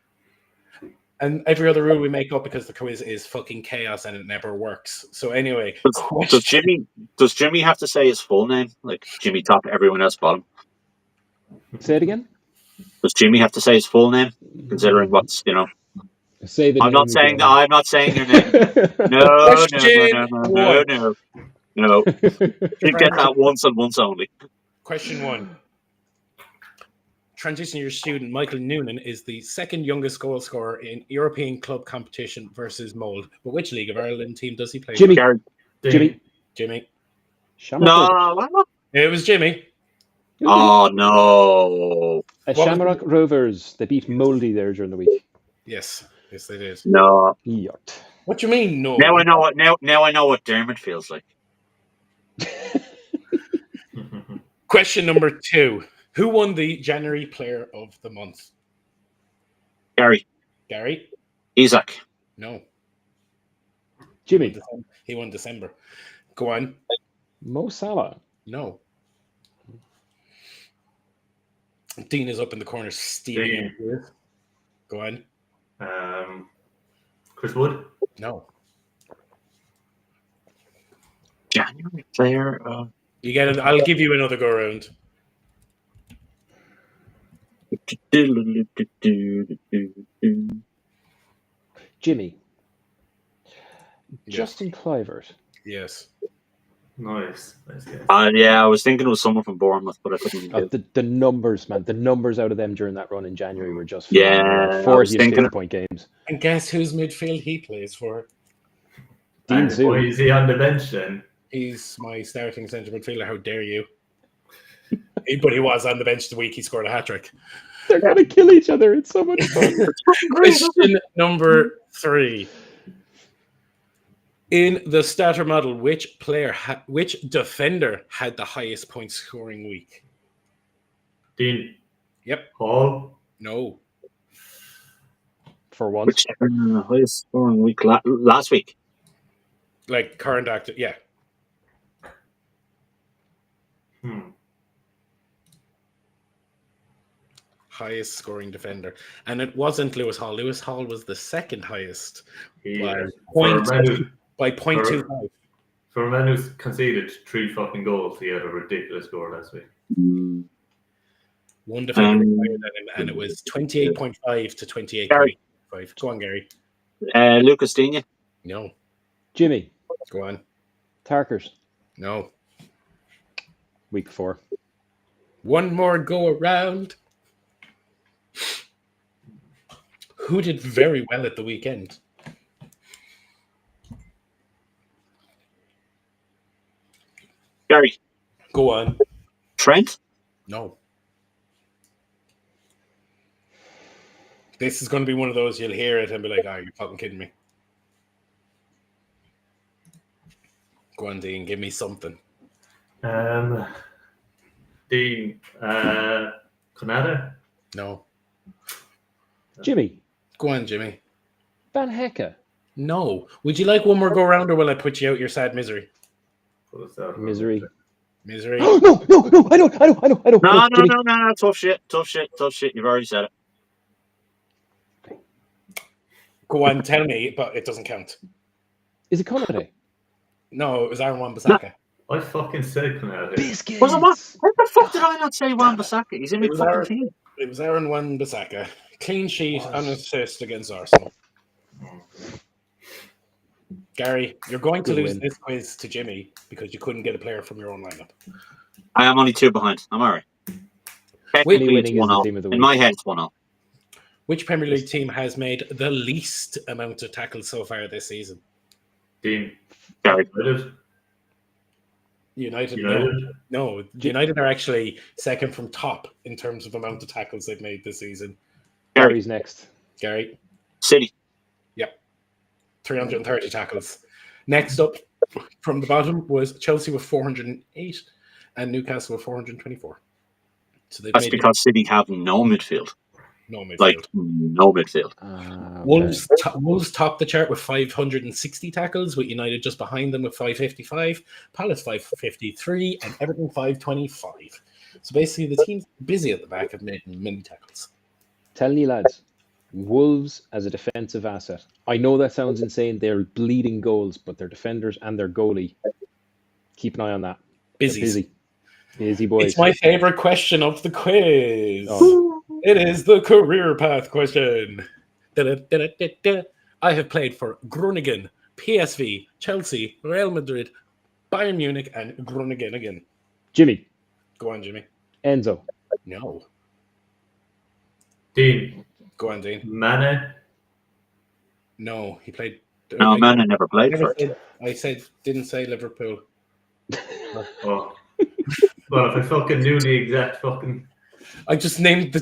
And every other rule we make up because the quiz is fucking chaos and it never works. So anyway, does Jimmy have to say his full name? Like Jimmy top, everyone else bottom. Say it again. Does Jimmy have to say his full name? Considering what's Say the I'm name not saying again. that. I'm not saying your name. No. You get that once and once only. Question 1. Transition year student Michael Noonan is the second youngest goal scorer in European club competition versus Mold. But which League of Ireland team does he play? Jimmy. Jimmy. No. It was Jimmy. Oh, no. Shamrock Rovers. They beat Moldy there during the week. Yes, they did. No. Yacht. What do you mean, no? Now I know what Dermot feels like. Question number 2. Who won the January Player of the Month? Gary. Isaac. No. Jimmy. He won December. Go on. Mo Salah. No. Dean is up in the corner stealing. Go on. Chris Wood? No. January Player. You get it. I'll give you another go around. Jimmy. Yes. Justin Kluivert. Yes. Nice. Yeah, I was thinking it was someone from Bournemouth, but I couldn't. The numbers, man. The numbers out of them during that run in January were just 40-point games. And guess whose midfield he plays for? Dean Zoo. Is he on the bench then? He's my starting centre midfielder. How dare you? But he was on the bench the week he scored a hat-trick. They're going to kill each other. It's so much fun. Question number 3. In the Statr model, which defender had the highest point scoring week? Dean. Yep. Hall. No. For once. Which highest scoring week last week? Like current active, yeah. Highest scoring defender. And it wasn't Lewis Hall. Lewis Hall was the second highest by 0.25. For a man who's conceded 3 fucking goals, he had a ridiculous score last week. One defender higher than him, and it was 28.5 to 28.5. Go on, Gary. Lucas Digne. No. Jimmy. Go on. Tarkers. No. Week 4. One more go around. Who did very well at the weekend? Gary. Go on. Trent? No. This is going to be one of those you'll hear it and be like, you're fucking kidding me. Go on, Dean. Give me something. Dean. Konada? No. Jimmy. Go on, Jimmy. Van Hecke. No. Would you like one more go around, or will I put you out your sad misery? Misery. No. I don't. No. Tough shit. You've already said it. Go on, tell me, but it doesn't count. Is it Konade? No, it was Aaron Wan-Bissaka. I fucking said Konade. Biscuits. What the fuck did I not say Wan-Bissaka? He's in my fucking team. It was Aaron Wan-Bissaka. Clean sheet and assist against Arsenal. Gary, you're going to lose this quiz to Jimmy because you couldn't get a player from your own lineup. I am only 2 behind. I'm all right. Technically, winning it's is the 1-0. team of the In week. my head, it's 1-0. Which Premier League team has made the least amount of tackles so far this season? Dean. Gary. United. No. United are actually second from top in terms of amount of tackles they've made this season. Gary's next. Gary. City. Yep. 330 tackles. Next up from the bottom was Chelsea with 408 and Newcastle with 424. So That's because City have no midfield. No midfield. Like, no midfield. Okay. Wolves top the chart with 560 tackles, with United just behind them with 555, Palace 553, and Everton 525. So basically, the team's busy at the back of many tackles. Tell you, lads, Wolves as a defensive asset. I know that sounds insane. They're bleeding goals, but their defenders and their goalie, keep an eye on that. Busy boys. It's my favorite question of the quiz. Oh. It is the career path question. I have played for Groningen, PSV, Chelsea, Real Madrid, Bayern Munich, and Groningen again. Jimmy. Go on, Jimmy. Enzo. No. Dean. Go on, Dean. Mane. No, he played. No, Mane never played for it. Didn't say Liverpool. Oh. Well, if I fucking knew the exact fucking... I just named the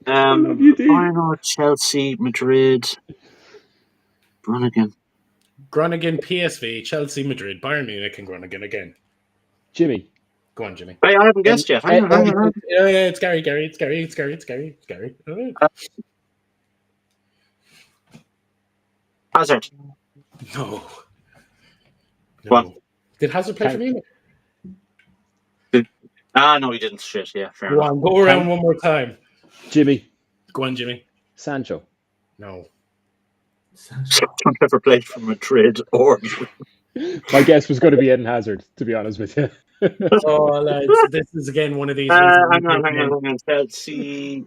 Bayern, Chelsea, Madrid, Groningen, PSV, Chelsea, Madrid, Bayern Munich, and Groningen again. Jimmy. Go on, Jimmy. Hey, I haven't guessed yet. Hang on. Yeah, it's Gary. Hazard. No. What? Did Hazard play for Munich? No, he didn't. Shit, yeah, fair enough. Go around one more time. Jimmy. Go on, Jimmy. Sancho. No. Sancho never played for Madrid or... My guess was going to be Eden Hazard, to be honest with you. Oh, lads, this is again one of these. Hang on. Chelsea,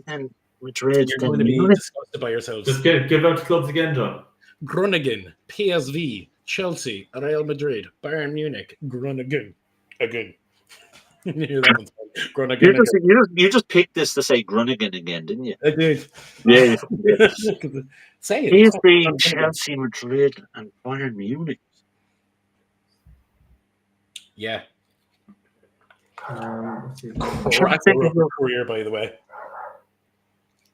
then Madrid. You're going to be disgusted by yourselves. Just give out the clubs again, John. Groningen, PSV, Chelsea, Real Madrid, Bayern Munich, Groningen. Again. You just picked this to say Groningen again, didn't you? I did. Yeah. Say it. PSV, Chelsea, Madrid, and Bayern Munich. Yeah. Track of your career, by the way.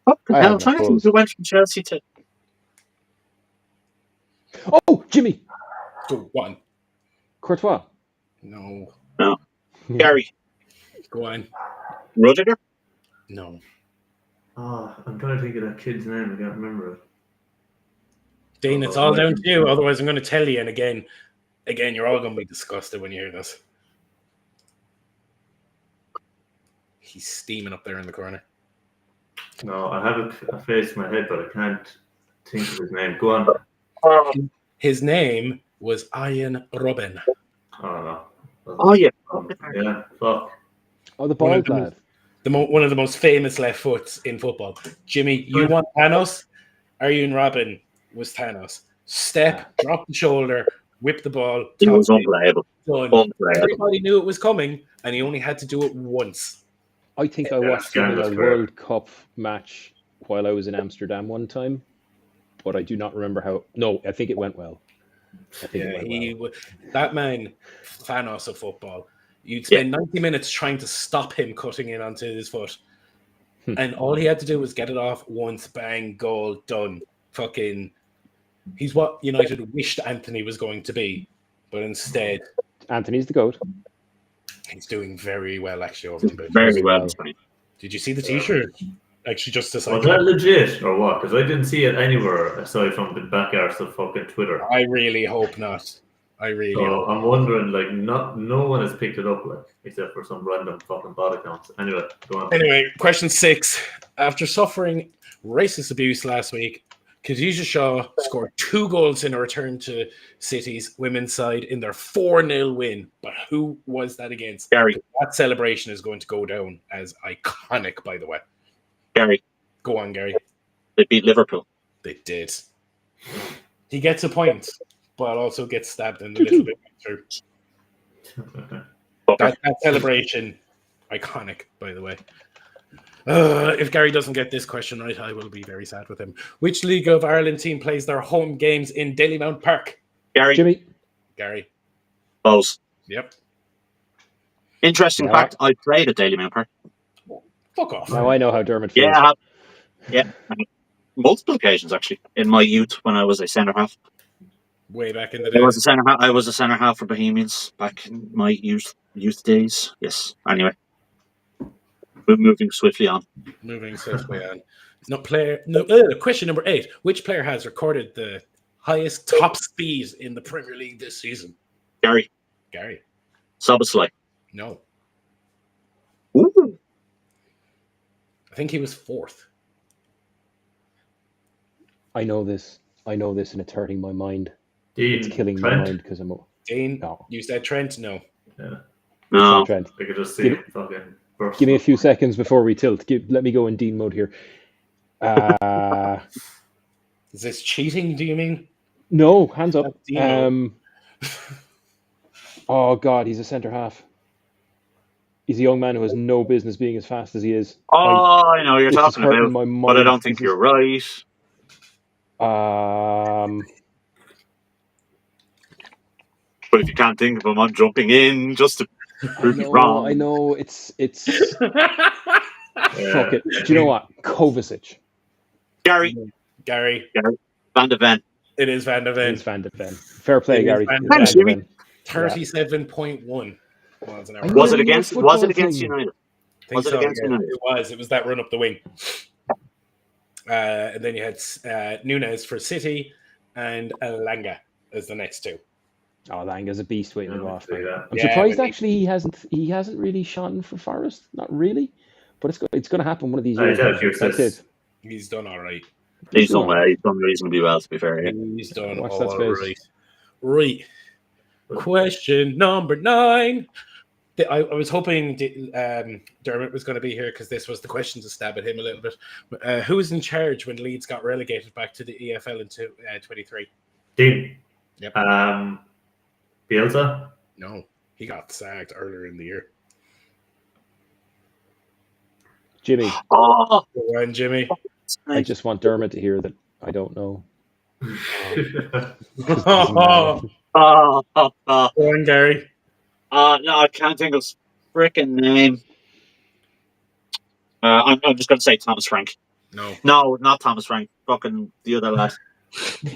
What the hell? I'm trying to think who went from Chelsea to... Oh, Jimmy. Go on. Courtois. No. Gary. Go on. Rudiger? No. Oh, I'm trying to think of that kid's name. I can't remember it. Dean, it's all down to you. Otherwise, I'm going to tell you. And again, you're all going to be disgusted when you hear this. He's steaming up there in the corner. No, I have a face in my head, but I can't think of his name. Go on. His name was Ian Robben. Oh, no. Oh, yeah. Yeah, fuck. Oh, the bald lad. One of the most famous left foots in football. Jimmy, you want Thanos? Ian Robben was Thanos. Step, drop the shoulder, whip the ball. It was unplayable. Everybody knew it was coming, and he only had to do it once. I think I watched him in a World Cup match while I was in Amsterdam one time, but I do not remember how. No, I think it went well. That man, Thanos of football. You'd spend 90 minutes trying to stop him cutting in onto his foot, and all he had to do was get it off once. Bang, goal, done. Fucking, he's what United wished Anthony was going to be, but instead, Anthony's the GOAT. He's doing very well, actually. Over the very well. Did you see the T-shirt? Actually, just to was that legit or what? Because I didn't see it anywhere aside from the back arse of fucking Twitter. I really hope not. I'm wondering, like, no one has picked it up, like, except for some random fucking bot accounts. Anyway, go on. Anyway, question 6. After suffering racist abuse last week, Khadija Shaw scored 2 goals in a return to City's women's side in their 4-0 win. But who was that against? Gary. That celebration is going to go down as iconic, by the way. Gary. Go on, Gary. They beat Liverpool. They did. He gets a point, but also gets stabbed in a little bit through. That celebration, iconic, by the way. If Gary doesn't get this question right, I will be very sad with him. Which League of Ireland team plays their home games in Dalymount Park? Gary. Jimmy. Gary. Bose. Yep. Interesting fact, I played at Dalymount Park. Fuck off. Now I know how Dermot feels. Yeah, yeah. Multiple occasions, actually, in my youth when I was a centre-half. Way back in the day. I was a centre-half for Bohemians back in my youth days. Yes. Anyway. We're moving swiftly on. Question number 8. Which player has recorded the highest top speed in the Premier League this season? Gary. Szoboszlai. No. Ooh. I think he was 4th. I know this, and it's hurting my mind. Dean, it's killing Trent? my mind because I'm. Dean, no. You said Trent? No. Yeah. No. Trent. I could just see it fucking burst. Give me a few seconds before we tilt. Let me go in Dean mode here. Is this cheating, do you mean? No, hands up. That's Oh, God, he's a centre-half. He's a young man who has no business being as fast as he is. I know you're talking about, my mind. but I don't think you're right. But if you can't think of him, I'm jumping in just to prove you wrong. I know. It's fuck it. Do you know what? Kovacic. Gary. Van de Ven. It is Van de Ven. It's Van de Ven. Fair play, Gary. Thanks, Jimmy. 37.1 miles an hour. Was it against United? Was it against United? It was that run up the wing. And then you had Nunes for City and Elanga as the next two. Oh, Langa's a beast waiting to go off. I'm Yeah, surprised actually he hasn't really shone for Forest. Not really, but it's going to happen one of these years. That's it. He's done all right. He's done reasonably well, to be fair. Yeah. He's done Watch all that space. right. Right. Question number 9. I was hoping Dermot was going to be here because this was the question to stab at him a little bit. Who was in charge when Leeds got relegated back to the EFL in 23? Dean. Yep. Bielsa? No, he got sacked earlier in the year. Jimmy. Oh, Go on, Jimmy. I just want Dermot to hear that I don't know. Go on, Gary. No, I can't think of his freaking name. I'm just going to say Thomas Frank. No, not Thomas Frank. Fucking the other lad.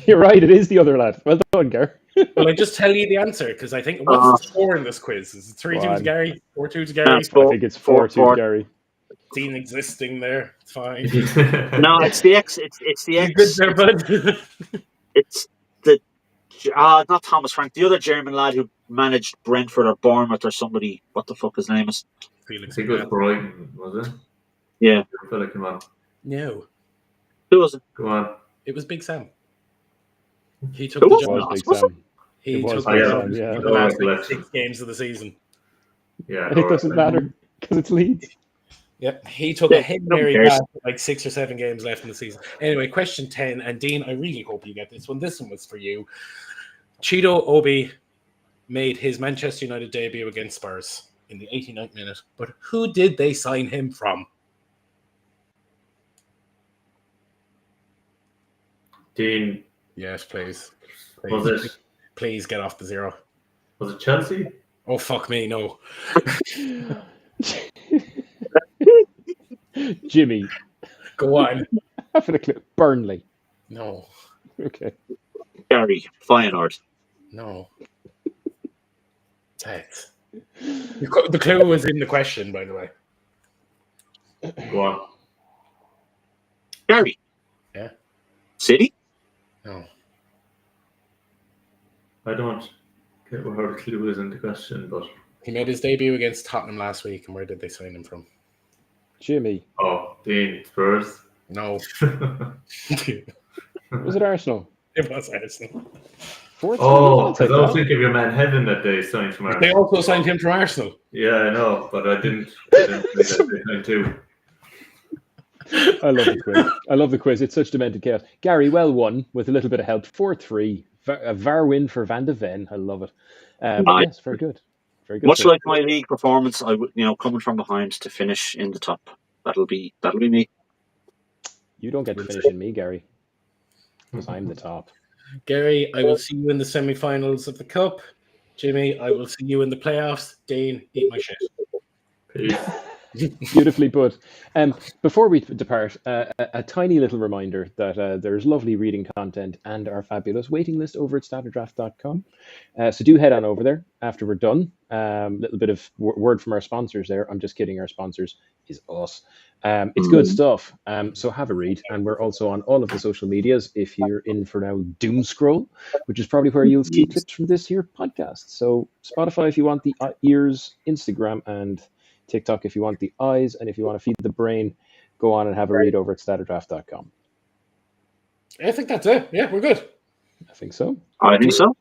You're right. It is the other lad. Well done, Gary. Well, I just tell you the answer because I think what's the score in this quiz? Is it 3-2 to Gary? 4-2 to Gary? I think it's 4-2 to Gary. Dean existing there. It's fine. No, it's the X. It's the X. Good there, bud. It's the not Thomas Frank. The other German lad who managed Brentford or Bournemouth or somebody. What the fuck his name is? Felix. I think it was Brighton, was it? Yeah. Come on. No. Who was it? Go on. It was Big Sam. He took Who the was job. Big Sam. He was took Big the Sam, job yeah. for the last 6 games of the season. Yeah. It doesn't matter because it's Leeds. Yep, he took a Hail Mary pass with like 6 or 7 games left in the season. Anyway, question 10, and Dean, I really hope you get this one. This one was for you. Cheeto Obi made his Manchester United debut against Spurs in the 89th minute, but who did they sign him from? Dean. Yes, please. Was it? Please get off the 0. Was it Chelsea? Oh, fuck me, no. Jimmy. Go on. Having a clip. Burnley. No. Okay. Gary Feyenoord. No. Tex. The clue was in the question, by the way. Go on. Gary. Yeah. City? No. I don't get where the clue is in the question, but He made his debut against Tottenham last week, and where did they sign him from? Jimmy. oh, Dean Spurs. No. Was it Arsenal? It was Arsenal. Oh, because I was thinking of your man Heaven that they signed from Arsenal. They also signed him from Arsenal. Yeah, I know, but I didn't think that they signed too. I love the quiz. I love the quiz. It's such demented chaos. Gary, well won with a little bit of help. 4-3. A VAR win for Van de Ven. I love it. But yes, very good. Very good. Much like my league performance, I would, coming from behind to finish in the top. That'll be me. You don't get to finish in me, Gary, because I'm the top. Gary, I will see you in the semi-finals of the Cup. Jimmy, I will see you in the playoffs. Dean, eat my shit. Peace. Beautifully put. Before we depart, a tiny little reminder that there's lovely reading content and our fabulous waiting list over at statrdraft.com. So do head on over there after we're done. Little bit of word from our sponsors there. I'm just kidding. Our sponsors is us. It's good stuff. So have a read. And we're also on all of the social medias if you're in for now doom scroll, which is probably where you'll see clips from this here podcast. So Spotify if you want the ears, Instagram and TikTok if you want the eyes, and if you want to feed the brain, go on and have a read over at statterdraft.com. I think that's it. Yeah, we're good. I think so. I think so.